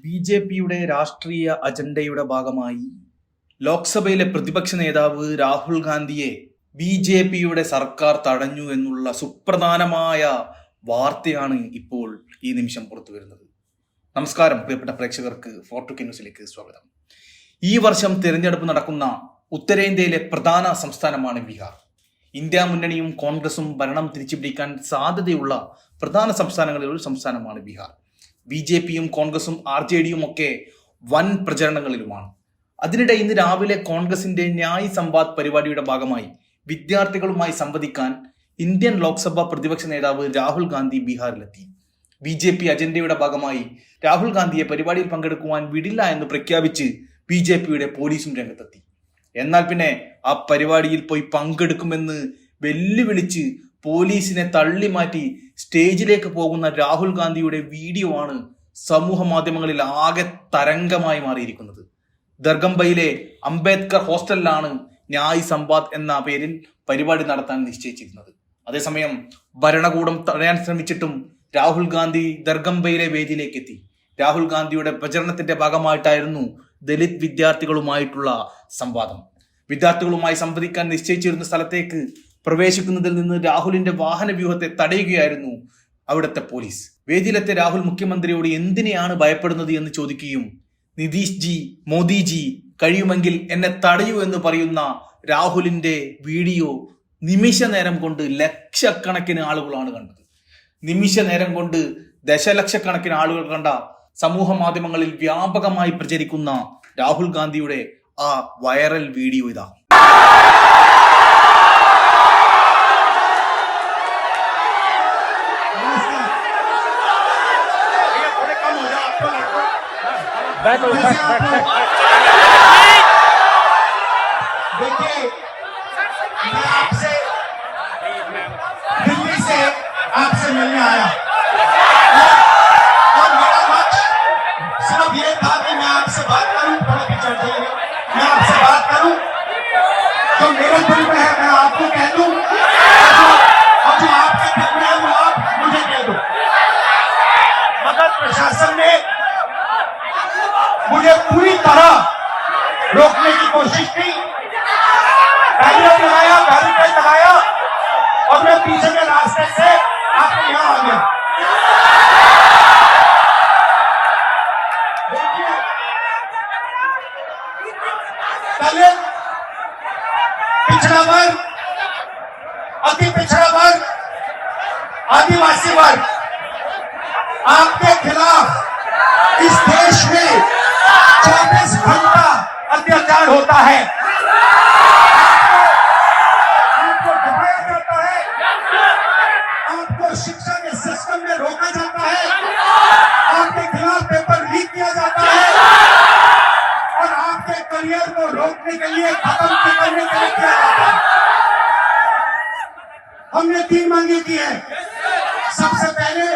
ബി.ജെ.പിയുടെ രാഷ്ട്രീയ അജണ്ടയുടെ ഭാഗമായി ലോക്സഭയിലെ പ്രതിപക്ഷ നേതാവ് രാഹുൽ ഗാന്ധിയെ ബി.ജെ.പിയുടെ സർക്കാർ തടഞ്ഞു എന്നുള്ള സുപ്രധാനമായ വാർത്തയാണ് ഇപ്പോൾ ഈ നിമിഷം പുറത്തു വരുന്നത്. നമസ്കാരം പ്രിയപ്പെട്ട പ്രേക്ഷകർക്ക് ഫോർട്ടുകെ ന്യൂസിലേക്ക് സ്വാഗതം. ഈ വർഷം തിരഞ്ഞെടുപ്പ് നടക്കുന്ന ഉത്തരേന്ത്യയിലെ പ്രധാന സംസ്ഥാനമാണ് ബീഹാർ. ഇന്ത്യ മുന്നണിയും കോൺഗ്രസും ഭരണം തിരിച്ചുപിടിക്കാൻ സാധ്യതയുള്ള പ്രധാന സംസ്ഥാനങ്ങളിൽ ഒരു സംസ്ഥാനമാണ് ബീഹാർ. ബി.ജെ.പിയും കോൺഗ്രസും ആർ.ജെ.ഡിയും ഒക്കെ വൻ പ്രചരണങ്ങളിലുമാണ്. അതിനിടെ ഇന്ന് രാവിലെ കോൺഗ്രസിന്റെ ന്യായ് സംവാദ് പരിപാടിയുടെ ഭാഗമായി വിദ്യാർത്ഥികളുമായി സംവദിക്കാൻ ഇന്ത്യൻ ലോക്സഭാ പ്രതിപക്ഷ നേതാവ് രാഹുൽ ഗാന്ധി ബീഹാറിലെത്തി. ബി.ജെ.പി അജണ്ടയുടെ ഭാഗമായി രാഹുൽ ഗാന്ധിയെ പരിപാടിയിൽ പങ്കെടുക്കുവാൻ വിടില്ല എന്ന് പ്രഖ്യാപിച്ച് ബി.ജെ.പിയുടെ പോലീസും രംഗത്തെത്തി. എന്നാൽ പിന്നെ ആ പരിപാടിയിൽ പോയി പങ്കെടുക്കുമെന്ന് വെല്ലുവിളിച്ച് പോലീസിനെ തള്ളി മാറ്റി സ്റ്റേജിലേക്ക് പോകുന്ന രാഹുൽ ഗാന്ധിയുടെ വീഡിയോ ആണ് സമൂഹ മാധ്യമങ്ങളിൽ ആകെ തരംഗമായി മാറിയിരിക്കുന്നത്. ദർഗംബയിലെ അംബേദ്കർ ഹോസ്റ്റലിലാണ് ന്യായ് സംവാദ് എന്ന പേരിൽ പരിപാടി നടത്താൻ നിശ്ചയിച്ചിരുന്നത്. അതേസമയം ഭരണകൂടം തടയാൻ ശ്രമിച്ചിട്ടും രാഹുൽ ഗാന്ധി ദർഗംബയിലെ വേദിയിലേക്ക് എത്തി. രാഹുൽ ഗാന്ധിയുടെ പ്രചരണത്തിന്റെ ഭാഗമായിട്ടായിരുന്നു ദലിത് വിദ്യാർത്ഥികളുമായിട്ടുള്ള സംവാദം. വിദ്യാർത്ഥികളുമായി സംവദിക്കാൻ നിശ്ചയിച്ചിരുന്ന സ്ഥലത്തേക്ക് പ്രവേശിക്കുന്നതിൽ നിന്ന് രാഹുലിന്റെ വാഹന വ്യൂഹത്തെ തടയുകയായിരുന്നു അവിടുത്തെ പോലീസ്. വേദിയിലെത്തിയ രാഹുൽ മുഖ്യമന്ത്രിയോട് എന്തിനെയാണ് ഭയപ്പെടുന്നത് എന്ന് ചോദിക്കുകയും നിതീഷ് ജി, മോദിജി കഴിയുമെങ്കിൽ എന്നെ തടയൂ എന്ന് പറയുന്ന രാഹുലിന്റെ വീഡിയോ നിമിഷ നേരം കൊണ്ട് ലക്ഷക്കണക്കിന് ആളുകളാണ് കണ്ടത്. നിമിഷ നേരം കൊണ്ട് ദശലക്ഷക്കണക്കിന് ആളുകൾ കണ്ട സമൂഹ മാധ്യമങ്ങളിൽ വ്യാപകമായി പ്രചരിക്കുന്ന രാഹുൽ ഗാന്ധിയുടെ ആ വൈറൽ വീഡിയോ ഇതാ. देखिए, मैं आपसे दिल्ली से आपसे मिलने आया और मेरा लक्ष्य सिर्फ ये था कि मैं आपसे बात करूं, थोड़ा पिछड़ जाइए, मैं आपसे बात करूं जो मेरे दिल में है मैं आपको कह दूं और जो आपके दिल में है वो आप मुझे कह दो। मगर प्रशासन ने मुझे पूरी तरह रोकने की कोशिश की, बैरिकेड लगाया और मैं पीछे के रास्ते से आपके यहाँ आ गया। देखिए, दलित, पिछड़ा वर्ग, अति पिछड़ा वर्ग, आदिवासी वर्ग आपके खिलाफ इस देश में 24 घंटा अत्याचार होता है, आपको दबाया जाता है, आपको शिक्षा के सिस्टम में रोका जाता है, आपके खिलाफ पेपर लीक किया जाता है और आपके करियर को रोकने के लिए खत्म करने के लिए किया जाता है। हमने 3 मांगे की है। सबसे पहले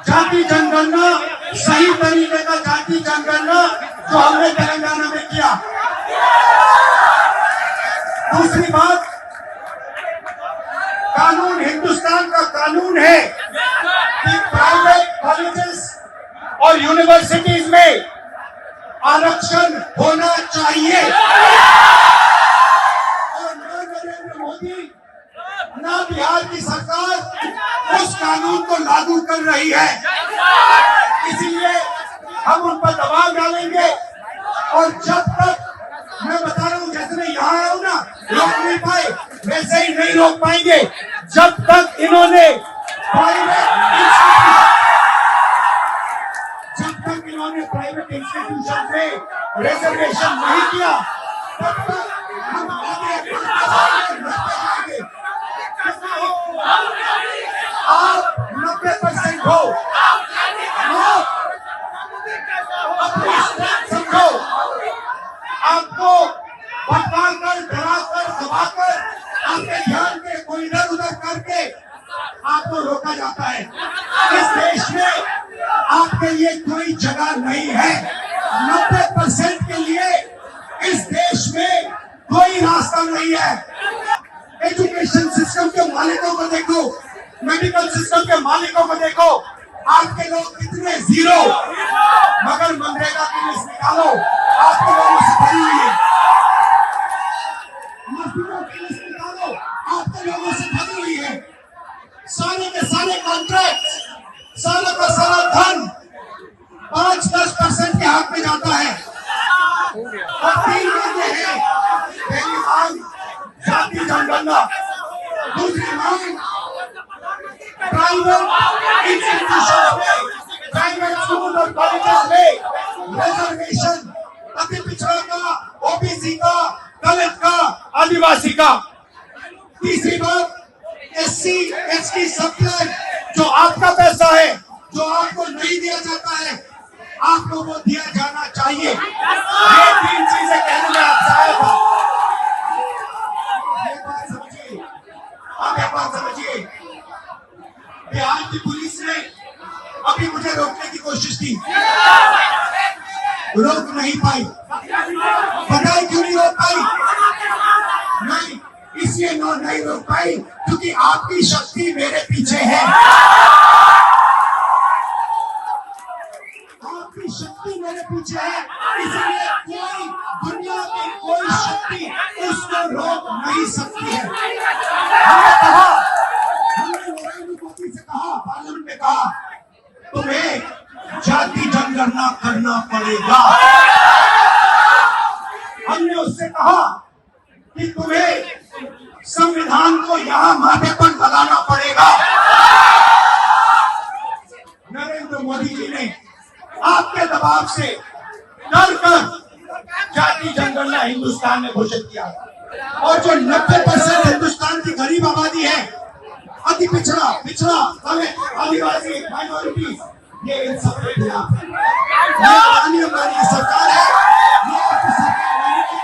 जाति जनगणना, सही तरीके का जाति जनगणना जो हमने तेलंगाना में किया। दूसरी बात, कानून हिंदुस्तान का कानून है कि प्राइवेट कॉलेजेस और यूनिवर्सिटीज में आरक्षण होना चाहिए और ना नरेंद्र मोदी ना बिहार की सरकार उस कानून को लागू कर रही है। इसीलिए हम उन पर दबाव डालेंगे और जब तक, मैं बता रहा हूं, जैसे मैं यहाँ आया हूं ना, रोक नहीं पाए वैसे ही नहीं रोक पाएंगे जब तक इन्होंने प्राइवेट इंस्टीट्यूशन में रिजर्वेशन नहीं किया तब तक हम आगे आप 90% हो, समझो, आपको भटका कर, डरा कर, दबा कर, आपके ध्यान के कोई इधर उधर करके आपको रोका जाता है। इस देश में आपके लिए कोई जगह नहीं है। 90% के लिए इस देश में कोई रास्ता नहीं है। एजुकेशन सिस्टम के मालिकों को देखो, मेडिकल सिस्टम के मालिकों को देखो, आपके लोग कितने जीरो, निकालो, आपके लोगों से भरी हुई है। मजदूरों की लिस्ट निकालो, आपके लोगों से भरी हुई है। सारे के सारे कॉन्ट्रैक्ट, सारा का सारा धन 5-10% के हाथ में जाता है। और 3 मांगे हैं। पहली मांग जाति जनगणना, दूसरी मांग प्राइवेट इंस्टीट्यूशन में, प्राइवेट स्कूल और कॉलेजेस में रिजर्वेशन, अति पिछड़ा का, ओबीसी का, दलित का, आदिवासी का। तीसरी बात एससी एसटी सप्लाई, जो आपका पैसा है, जो आपको नहीं दिया जाता है, आपको वो दिया जाना चाहिए। ये 3 चीजें कहने में आपसे आया था। एक बात समझिए, आप एक बात समझिए, बिहार की पुलिस ने अभी मुझे रोकने की कोशिश की, रोक नहीं पाई। बताए क्यों नहीं रोक पाई? नहीं, इसलिए नहीं रोक पाई क्योंकि आपकी शक्ति मेरे पीछे है। आपकी शक्ति मेरे पीछे है, इसलिए कोई दुनिया की कोई शक्ति उसको रोक नहीं सकती है। हमने नरेंद्र मोदी से कहा, पार्लियामेंट में कहा, तुम्हें जाति जनगणना करना पड़ेगा। हमने उससे कहा कि तुम्हें संविधान को यहां माथे पर लगाना पड़ेगा। नरेंद्र मोदी जी ने आपके दबाव से डर कर जाति जनगणना हिंदुस्तान में घोषित किया। और जो 90% हिंदुस्तान की गरीब आबादी है, अति पिछड़ा, दलित, आदिवासी, माइनॉरिटी, ये इन सब के खिलाफ है। ये अनियमकारी की सरकार है, ये आपकी सरकार नहीं है।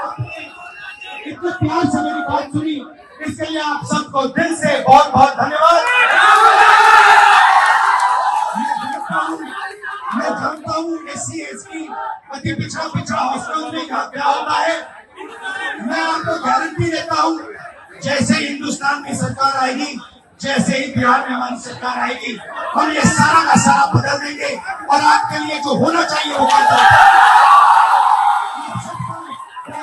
आपने इतने प्यार से मेरी बात सुनी, इसके लिए आप सबको दिल से बहुत बहुत धन्यवाद। मैं जानता हूँ एससी एसटी अति पिछड़ा हॉस्टल में क्या होता है। मैं आपको गारंटी देता हूँ, जैसे हिंदुस्तान की सरकार आएगी, जैसे ही बिहार में हमारी सरकार आएगी, हम ये सारा का सारा बदल देंगे और आपके लिए जो होना चाहिए वो कर देंगे।